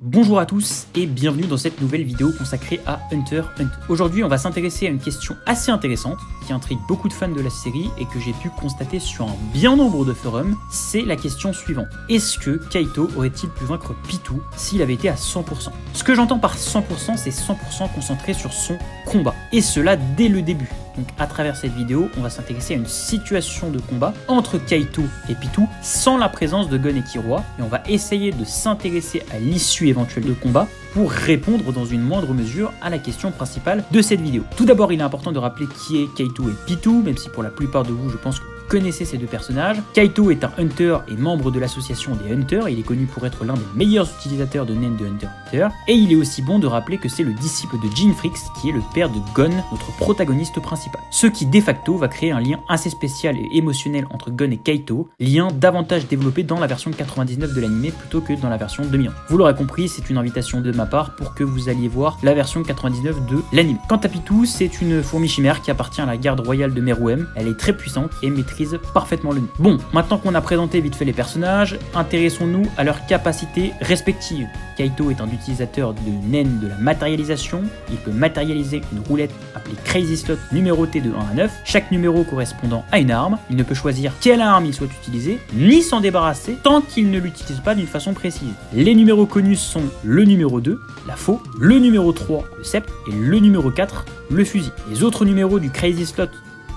Bonjour à tous et bienvenue dans cette nouvelle vidéo consacrée à Hunter x Hunter. Aujourd'hui on va s'intéresser à une question assez intéressante qui intrigue beaucoup de fans de la série et que j'ai pu constater sur un bien nombre de forums. C'est la question suivante: est-ce que Kaito aurait-il pu vaincre Pitou s'il avait été à 100%? Ce que j'entends par 100%, c'est 100% concentré sur son combat, et cela dès le début. Donc à travers cette vidéo, on va s'intéresser à une situation de combat entre Kaito et Pitou sans la présence de Gon et Killua, et on va essayer de s'intéresser à l'issue éventuelle de combat pour répondre dans une moindre mesure à la question principale de cette vidéo. Tout d'abord, il est important de rappeler qui est Kaito et Pitou, même si pour la plupart de vous, je pense que vous connaissez ces deux personnages. Kaito est un Hunter et membre de l'association des Hunters. Il est connu pour être l'un des meilleurs utilisateurs de Nen de Hunter x Hunter. Et il est aussi bon de rappeler que c'est le disciple de Jinfrix, qui est le père de Gon, notre protagoniste principal. Ce qui de facto va créer un lien assez spécial et émotionnel entre Gon et Kaito, lien davantage développé dans la version 99 de l'anime plutôt que dans la version 2001. Vous l'aurez compris, c'est une invitation de ma part pour que vous alliez voir la version 99 de l'anime. Quant à Pitou, c'est une fourmi chimère qui appartient à la garde royale de Meruem. Elle est très puissante et maîtrise parfaitement le nid. Bon, maintenant qu'on a présenté vite fait les personnages, intéressons-nous à leurs capacités respectives. Kaito est un utilisateur de Nen de la matérialisation. Il peut matérialiser une roulette appelée Crazy Slot numérotée de 1 à 9, chaque numéro correspondant à une arme. Il ne peut choisir quelle arme il souhaite utiliser, ni s'en débarrasser tant qu'il ne l'utilise pas d'une façon précise. Les numéros connus sont le numéro 2, la faux, le numéro 3, le sceptre, et le numéro 4, le fusil. Les autres numéros du Crazy Slot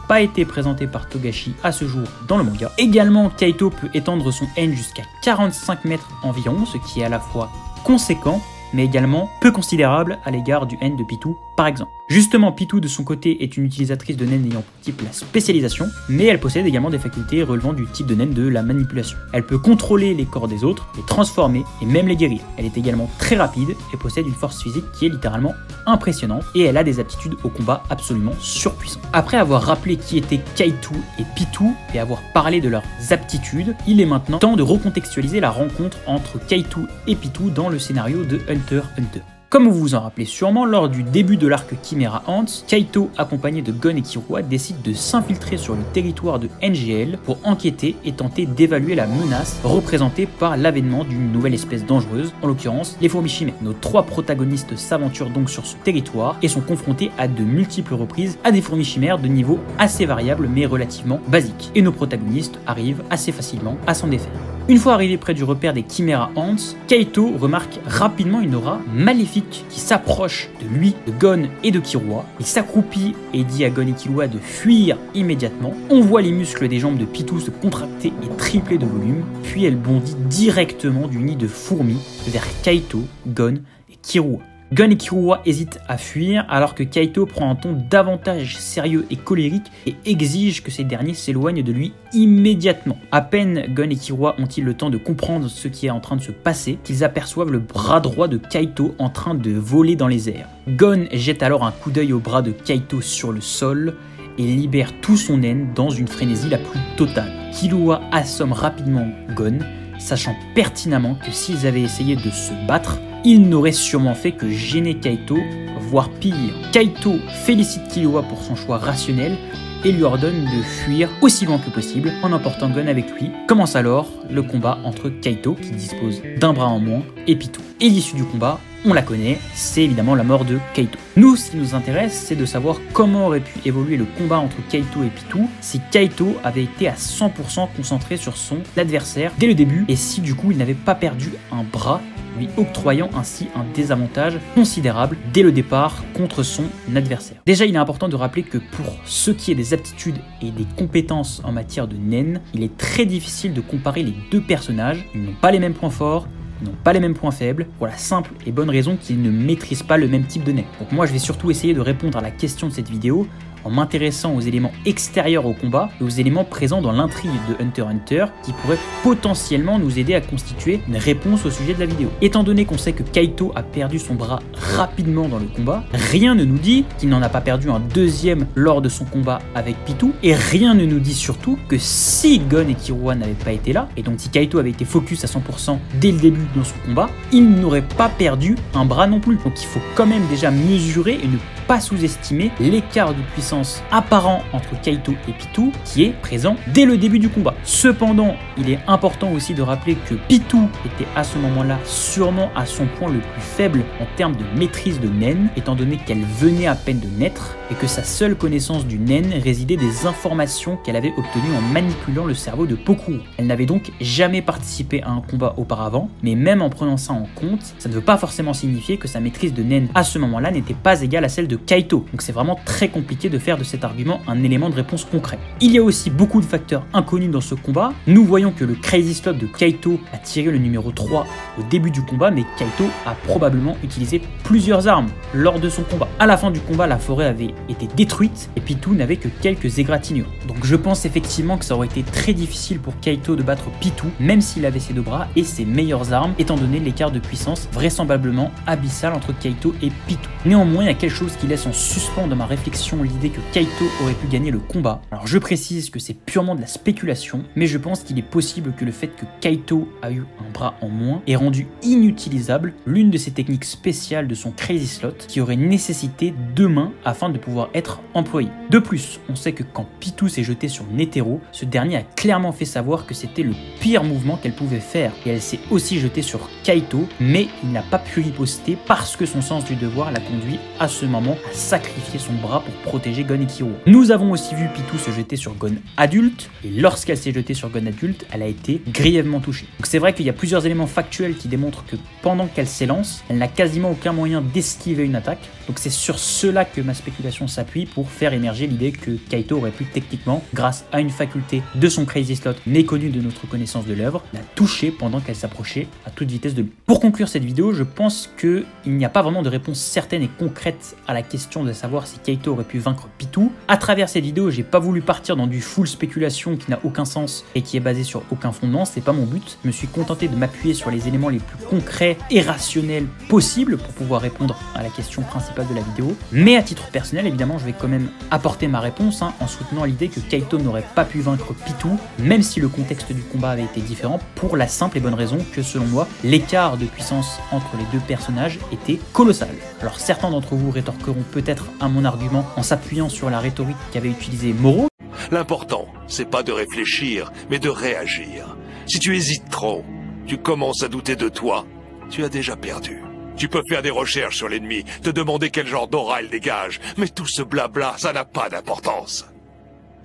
pas été présenté par Togashi à ce jour dans le manga. Également, Kaito peut étendre son N jusqu'à 45 mètres environ, ce qui est à la fois conséquent mais également peu considérable à l'égard du N de Pitou par exemple. Justement, Pitou de son côté est une utilisatrice de Nen ayant pour type la spécialisation, mais elle possède également des facultés relevant du type de Nen de la manipulation. Elle peut contrôler les corps des autres, les transformer et même les guérir. Elle est également très rapide et possède une force physique qui est littéralement impressionnante, et elle a des aptitudes au combat absolument surpuissantes. Après avoir rappelé qui étaient Kaito et Pitou et avoir parlé de leurs aptitudes, il est maintenant temps de recontextualiser la rencontre entre Kaito et Pitou dans le scénario de Hunter x Hunter. Comme vous vous en rappelez sûrement, lors du début de l'arc Chimera Ant, Kaito, accompagné de Gon et Killua, décide de s'infiltrer sur le territoire de NGL pour enquêter et tenter d'évaluer la menace représentée par l'avènement d'une nouvelle espèce dangereuse, en l'occurrence les fourmis chimères. Nos trois protagonistes s'aventurent donc sur ce territoire et sont confrontés à de multiples reprises à des fourmis chimères de niveau assez variable mais relativement basique. Et nos protagonistes arrivent assez facilement à s'en défaire. Une fois arrivé près du repère des Chimera Ants, Kaito remarque rapidement une aura maléfique qui s'approche de lui, de Gon et de Killua. Il s'accroupit et dit à Gon et Killua de fuir immédiatement. On voit les muscles des jambes de Pitou se contracter et tripler de volume, puis elle bondit directement du nid de fourmis vers Kaito, Gon et Killua. Gon et Killua hésitent à fuir alors que Kaito prend un ton davantage sérieux et colérique et exige que ces derniers s'éloignent de lui immédiatement. À peine Gon et Killua ont-ils le temps de comprendre ce qui est en train de se passer qu'ils aperçoivent le bras droit de Kaito en train de voler dans les airs. Gon jette alors un coup d'œil au bras de Kaito sur le sol et libère tout son Nen dans une frénésie la plus totale. Killua assomme rapidement Gon, sachant pertinemment que s'ils avaient essayé de se battre, il n'aurait sûrement fait que gêner Kaito, voire pire. Kaito félicite Killua pour son choix rationnel et lui ordonne de fuir aussi loin que possible en emportant Gon avec lui. Commence alors le combat entre Kaito, qui dispose d'un bras en moins, et Pitou. Et l'issue du combat, on la connaît, c'est évidemment la mort de Kaito. Nous, ce qui nous intéresse, c'est de savoir comment aurait pu évoluer le combat entre Kaito et Pitou si Kaito avait été à 100% concentré sur son adversaire dès le début, et si du coup il n'avait pas perdu un bras, lui octroyant ainsi un désavantage considérable dès le départ contre son adversaire. Déjà, il est important de rappeler que pour ce qui est des aptitudes et des compétences en matière de Nen, il est très difficile de comparer les deux personnages. Ils n'ont pas les mêmes points forts, ils n'ont pas les mêmes points faibles, pour la simple et bonne raison qu'ils ne maîtrisent pas le même type de Nen. Donc moi, je vais surtout essayer de répondre à la question de cette vidéo en m'intéressant aux éléments extérieurs au combat et aux éléments présents dans l'intrigue de Hunter x Hunter qui pourraient potentiellement nous aider à constituer une réponse au sujet de la vidéo. Étant donné qu'on sait que Kaito a perdu son bras rapidement dans le combat, rien ne nous dit qu'il n'en a pas perdu un deuxième lors de son combat avec Pitou, et rien ne nous dit surtout que si Gon et Killua n'avaient pas été là, et donc si Kaito avait été focus à 100% dès le début dans son combat, il n'aurait pas perdu un bras non plus. Donc il faut quand même déjà mesurer et ne pas sous-estimer l'écart de puissance apparent entre Kaito et Pitou qui est présent dès le début du combat. Cependant, il est important aussi de rappeler que Pitou était à ce moment-là sûrement à son point le plus faible en termes de maîtrise de Nen, étant donné qu'elle venait à peine de naître et que sa seule connaissance du Nen résidait des informations qu'elle avait obtenues en manipulant le cerveau de Pokuro. Elle n'avait donc jamais participé à un combat auparavant, mais même en prenant ça en compte, ça ne veut pas forcément signifier que sa maîtrise de Nen à ce moment-là n'était pas égale à celle de Kaito. Donc c'est vraiment très compliqué de faire de cet argument un élément de réponse concret. Il y a aussi beaucoup de facteurs inconnus dans ce combat. Nous voyons que le Crazy Slot de Kaito a tiré le numéro 3 au début du combat, mais Kaito a probablement utilisé plusieurs armes lors de son combat. À la fin du combat, la forêt avait été détruite et Pitou n'avait que quelques égratignures. Donc je pense effectivement que ça aurait été très difficile pour Kaito de battre Pitou, même s'il avait ses deux bras et ses meilleures armes, étant donné l'écart de puissance vraisemblablement abyssal entre Kaito et Pitou. Néanmoins, il y a quelque chose qui laisse en suspens dans ma réflexion l'idée que Kaito aurait pu gagner le combat. Alors je précise que c'est purement de la spéculation, mais je pense qu'il est possible que le fait que Kaito a eu un bras en moins ait rendu inutilisable l'une de ses techniques spéciales de son Crazy Slot qui aurait nécessité 2 mains afin de pouvoir être employée. De plus, on sait que quand Pitou s'est jeté sur Netero, ce dernier a clairement fait savoir que c'était le pire mouvement qu'elle pouvait faire et elle s'est aussi jetée sur Kaito, mais il n'a pas pu riposter parce que son sens du devoir l'a conduit à ce moment à sacrifier son bras pour protéger Gon Ichiro. Nous avons aussi vu Pitou se jeter sur Gon adulte et lorsqu'elle s'est jetée sur Gon adulte, elle a été grièvement touchée. Donc c'est vrai qu'il y a plusieurs éléments factuels qui démontrent que pendant qu'elle s'élance, elle n'a quasiment aucun moyen d'esquiver une attaque. Donc c'est sur cela que ma spéculation s'appuie pour faire émerger l'idée que Kaito aurait pu techniquement, grâce à une faculté de son Crazy Slot méconnue de notre connaissance de l'œuvre, la toucher pendant qu'elle s'approchait à toute vitesse de lui. Pour conclure cette vidéo, je pense qu'il n'y a pas vraiment de réponse certaine et concrète à la question de savoir si Kaito aurait pu vaincre Pitou. À travers cette vidéo, j'ai pas voulu partir dans du full spéculation qui n'a aucun sens et qui est basé sur aucun fondement, c'est pas mon but. Je me suis contenté de m'appuyer sur les éléments les plus concrets et rationnels possibles pour pouvoir répondre à la question principale de la vidéo. Mais à titre personnel, évidemment, je vais quand même apporter ma réponse en soutenant l'idée que Kaito n'aurait pas pu vaincre Pitou, même si le contexte du combat avait été différent, pour la simple et bonne raison que, selon moi, l'écart de puissance entre les deux personnages était colossal. Alors certains d'entre vous rétorqueront peut-être à mon argument en s'appuyant sur la rhétorique qu'avait utilisée Moro. L'important, c'est pas de réfléchir, mais de réagir. Si tu hésites trop, tu commences à douter de toi, tu as déjà perdu. Tu peux faire des recherches sur l'ennemi, te demander quel genre d'aura il dégage, mais tout ce blabla, ça n'a pas d'importance.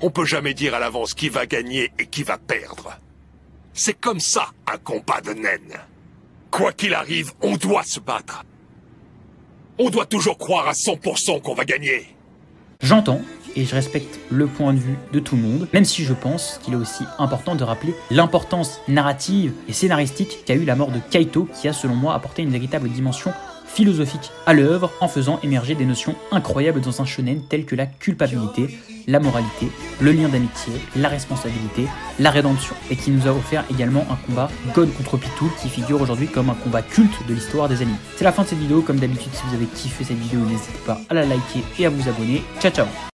On peut jamais dire à l'avance qui va gagner et qui va perdre. C'est comme ça, un combat de naine. Quoi qu'il arrive, on doit se battre. On doit toujours croire à 100% qu'on va gagner. J'entends et je respecte le point de vue de tout le monde, même si je pense qu'il est aussi important de rappeler l'importance narrative et scénaristique qu'a eu la mort de Kaito, qui a selon moi apporté une véritable dimension philosophique à l'œuvre en faisant émerger des notions incroyables dans un shonen telles que la culpabilité, la moralité, le lien d'amitié, la responsabilité, la rédemption, et qui nous a offert également un combat Gon contre Pitou qui figure aujourd'hui comme un combat culte de l'histoire des animes. C'est la fin de cette vidéo, comme d'habitude si vous avez kiffé cette vidéo n'hésitez pas à la liker et à vous abonner. Ciao ciao.